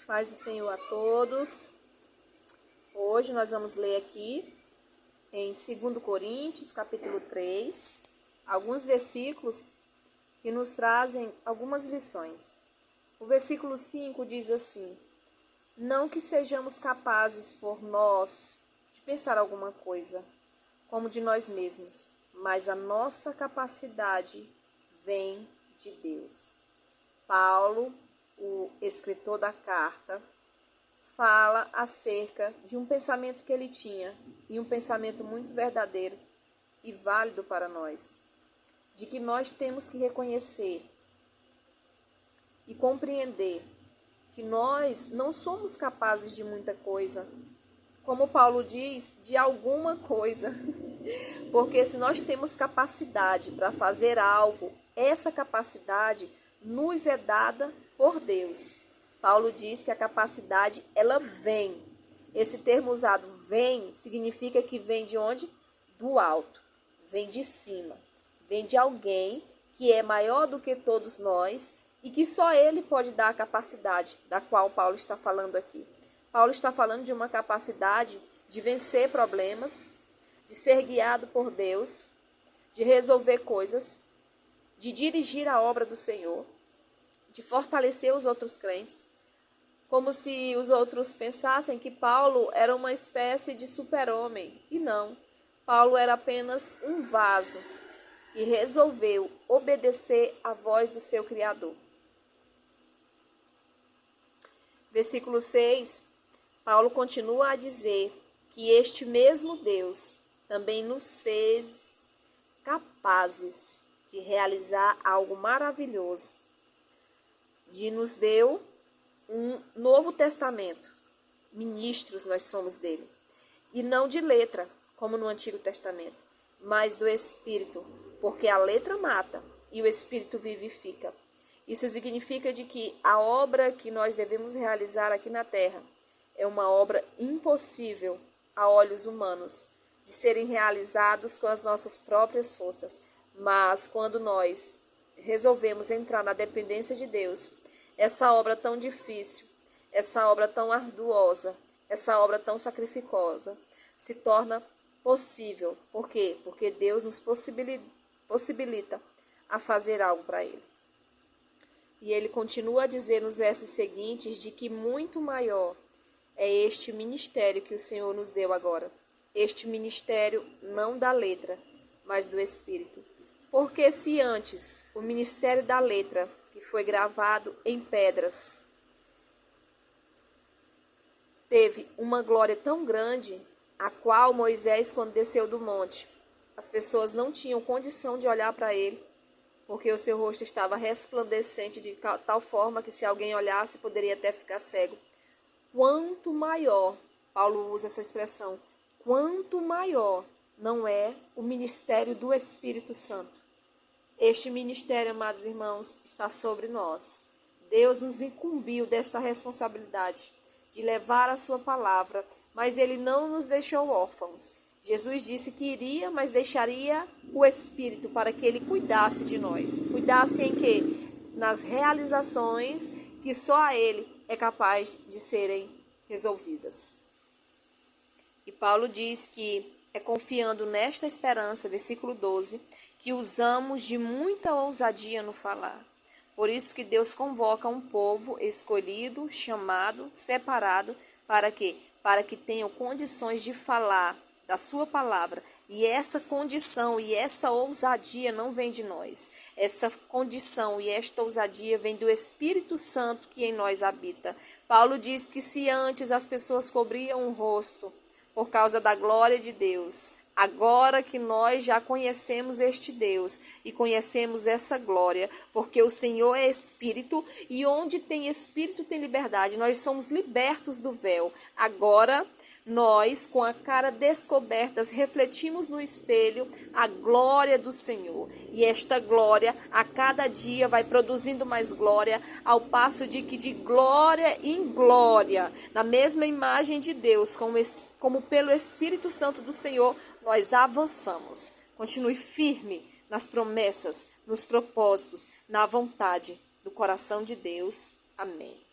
Paz do Senhor a todos. Hoje nós vamos ler aqui em 2 Coríntios, capítulo 3, alguns versículos que nos trazem algumas lições. O versículo 5 diz assim: não que sejamos capazes por nós de pensar alguma coisa, como de nós mesmos, mas a nossa capacidade vem de Deus. Paulo, o escritor da carta, fala acerca de um pensamento que ele tinha, e um pensamento muito verdadeiro e válido para nós, de que nós temos que reconhecer e compreender que nós não somos capazes de muita coisa, como Paulo diz, de alguma coisa, porque se nós temos capacidade para fazer algo, essa capacidade nos é dada por Deus. Paulo diz que a capacidade, ela vem. Esse termo usado, vem, significa que vem de onde? Do alto, vem de cima, vem de alguém que é maior do que todos nós e que só ele pode dar a capacidade da qual Paulo está falando aqui. Paulo está falando de uma capacidade de vencer problemas, de ser guiado por Deus, de resolver coisas, de dirigir a obra do Senhor, de fortalecer os outros crentes, como se os outros pensassem que Paulo era uma espécie de super-homem. E não, Paulo era apenas um vaso que resolveu obedecer à voz do seu Criador. Versículo 6, Paulo continua a dizer que este mesmo Deus também nos fez capazes de realizar algo maravilhoso, de nos deu um novo testamento. Ministros nós somos dele. E não de letra, como no Antigo Testamento, mas do Espírito, porque a letra mata e o Espírito vivifica. Isso significa de que a obra que nós devemos realizar aqui na terra é uma obra impossível a olhos humanos, de serem realizados com as nossas próprias forças. Mas quando nós resolvemos entrar na dependência de Deus, essa obra tão difícil, essa obra tão arduosa, essa obra tão sacrificosa, se torna possível. Por quê? Porque Deus nos possibilita a fazer algo para Ele. E ele continua a dizer nos versos seguintes de que muito maior é este ministério que o Senhor nos deu agora. Este ministério não da letra, mas do Espírito. Porque se antes o ministério da letra, que foi gravado em pedras, teve uma glória tão grande, a qual Moisés, quando desceu do monte, as pessoas não tinham condição de olhar para ele, porque o seu rosto estava resplandecente de tal forma que se alguém olhasse poderia até ficar cego. Quanto maior, Paulo usa essa expressão, quanto maior não é o ministério do Espírito Santo. Este ministério, amados irmãos, está sobre nós. Deus nos incumbiu desta responsabilidade de levar a sua palavra, mas ele não nos deixou órfãos. Jesus disse que iria, mas deixaria o Espírito para que ele cuidasse de nós. Cuidasse em quê? Nas realizações que só a ele é capaz de serem resolvidas. E Paulo diz que é confiando nesta esperança, versículo 12, que usamos de muita ousadia no falar. Por isso que Deus convoca um povo escolhido, chamado, separado, para quê? Para que tenham condições de falar da sua palavra. E essa condição e essa ousadia não vem de nós. Essa condição e esta ousadia vem do Espírito Santo que em nós habita. Paulo diz que se antes as pessoas cobriam o rosto por causa da glória de Deus, agora que nós já conhecemos este Deus e conhecemos essa glória, porque o Senhor é Espírito e onde tem Espírito tem liberdade, nós somos libertos do véu. Agora nós, com a cara descoberta, refletimos no espelho a glória do Senhor. E esta glória, a cada dia, vai produzindo mais glória, ao passo de que de glória em glória, na mesma imagem de Deus, como pelo Espírito Santo do Senhor, nós avançamos. Continue firme nas promessas, nos propósitos, na vontade do coração de Deus. Amém.